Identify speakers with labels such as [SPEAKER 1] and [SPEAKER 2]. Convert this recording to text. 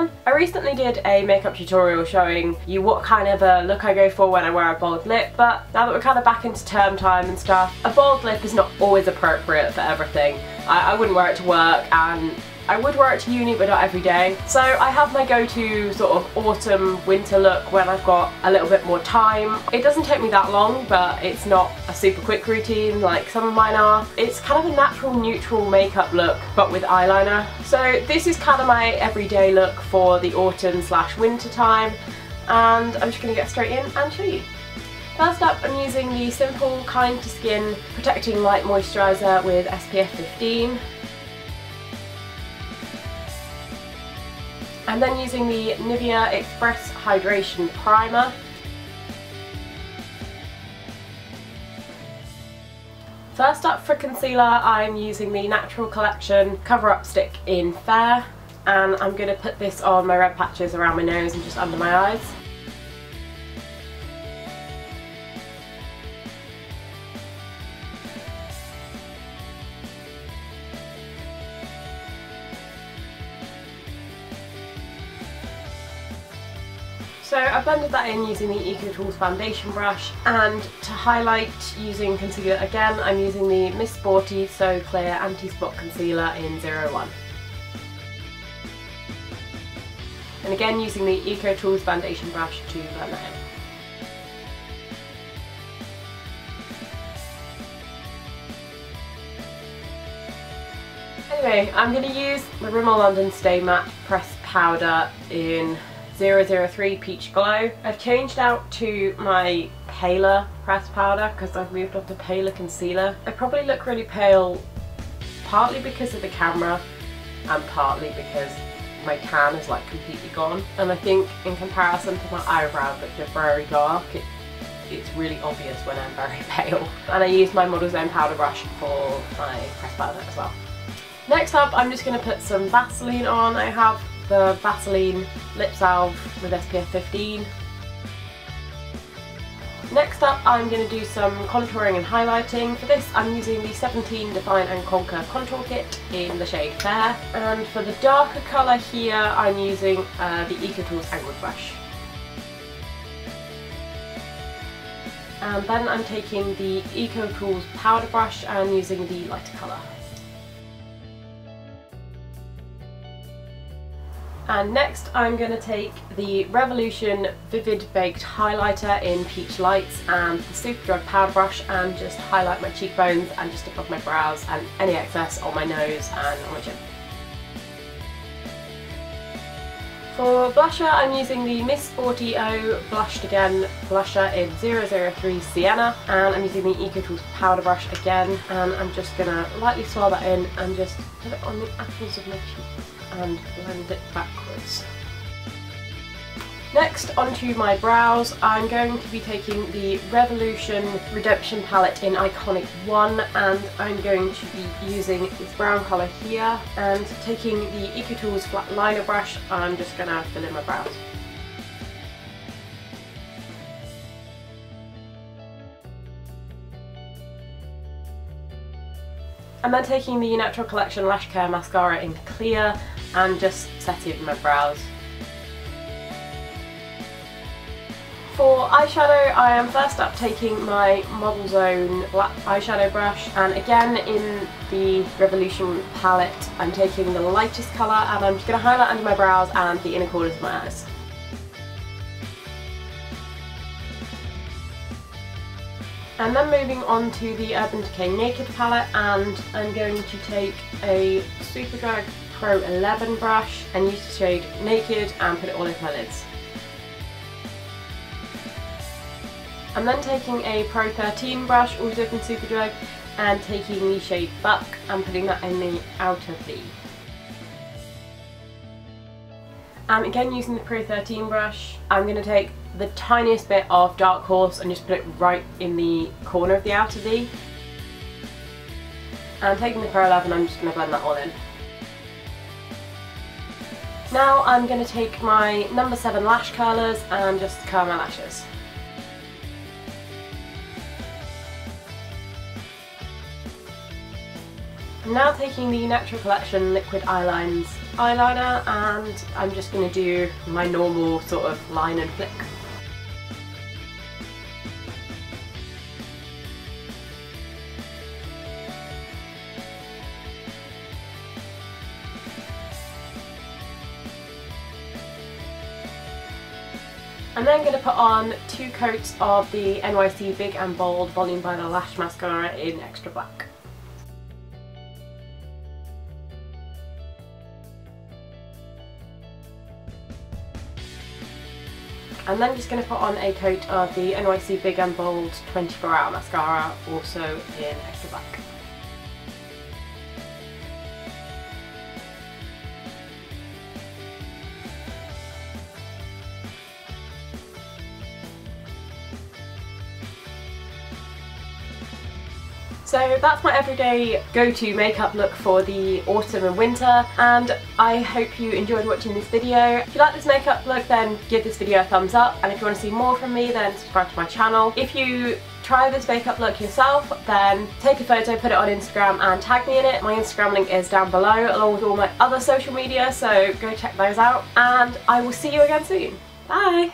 [SPEAKER 1] Topman. I recently did a makeup tutorial showing you what kind of a look I go for when I wear a bold lip, but now that we're kind of back into term time and stuff, a bold lip is not always appropriate for everything. I wouldn't wear it to work, and I would wear it to uni, but not every day. So I have my go-to sort of autumn winter look when I've got a little bit more time. It doesn't take me that long, but it's not a super quick routine like some of mine are. It's kind of a natural neutral makeup look, but with eyeliner. So this is kind of my everyday look for the autumn/winter time, and I'm just going to get straight in and show you. First up, I'm using the Simple Kind to Skin Protecting Light Moisturiser with SPF 15. I'm then using the Nivea Express Hydration Primer. First up for concealer, I'm using the Natural Collection Cover Up Stick in Fair, and I'm going to put this on my red patches around my nose and just under my eyes. So I blended that in using the EcoTools foundation brush, and to highlight using concealer again, I'm using the Miss Sporty So Clear Anti-Spot Concealer in 01. And again using the EcoTools foundation brush to blend that in. Anyway, I'm going to use the Rimmel London Stay Matte Pressed Powder in 003 Peach Glow. I've changed out to my paler pressed powder because I've moved on to paler concealer. I probably look really pale partly because of the camera and partly because my tan is like completely gone, and I think in comparison to my eyebrows which are very dark, it's really obvious when I'm very pale. And I use my Model Zone powder brush for my pressed powder as well. Next up, I'm just going to put some Vaseline on. I have the Vaseline Lip Salve with SPF 15. Next up, I'm going to do some contouring and highlighting. For this, I'm using the 17 Define and Conquer Contour Kit in the shade Fair. And for the darker colour here, I'm using the EcoTools Angled Brush. And then I'm taking the EcoTools Powder Brush and using the lighter colour. And next I'm going to take the Revolution Vivid Baked Highlighter in Peach Lights and the Superdrug Powder Brush and just highlight my cheekbones and just above my brows and any excess on my nose and on my chin. For blusher, I'm using the Miss Sporty O Blushed Again blusher in 003 Sienna, and I'm using the EcoTools powder brush again, and I'm just going to lightly swirl that in and just put it on the apples of my cheeks and blend it backwards. Next, onto my brows, I'm going to be taking the Revolution Redemption palette in Iconic 1, and I'm going to be using this brown colour here, and taking the EcoTools flat liner brush, I'm just going to fill in my brows. And then taking the Natural Collection Lash Care Mascara in Clear and just setting my brows. For eyeshadow, I am first up taking my Model Zone black eyeshadow brush, and again in the Revolution palette I'm taking the lightest colour, and I'm just going to highlight under my brows and the inner corners of my eyes. And then moving on to the Urban Decay Naked palette, and I'm going to take a Superdrug Pro 11 brush and use the shade Naked and put it all over my lids. I'm then taking a Pro 13 brush, also from Superdrug, and taking the shade Buck and putting that in the outer V. And again using the Pro 13 brush, I'm going to take the tiniest bit of Dark Horse and just put it right in the corner of the outer V. And taking the Pro 11, I'm just going to blend that all in. Now I'm going to take my number 7 lash curlers and just curl my lashes. I'm now taking the Natural Collection Liquid eyeliner and I'm just going to do my normal sort of line and flick. I'm then going to put on 2 coats of the NYC Big and Bold Volume by the Lash Mascara in Extra Black. I'm then just going to put on a coat of the NYC Big and Bold 24 Hour Mascara, also in Extra Black. So that's my everyday go-to makeup look for the autumn and winter, and I hope you enjoyed watching this video. If you like this makeup look, then give this video a thumbs up, and if you want to see more from me, then subscribe to my channel. If you try this makeup look yourself, then take a photo, put it on Instagram and tag me in it. My Instagram link is down below along with all my other social media, so go check those out, and I will see you again soon. Bye!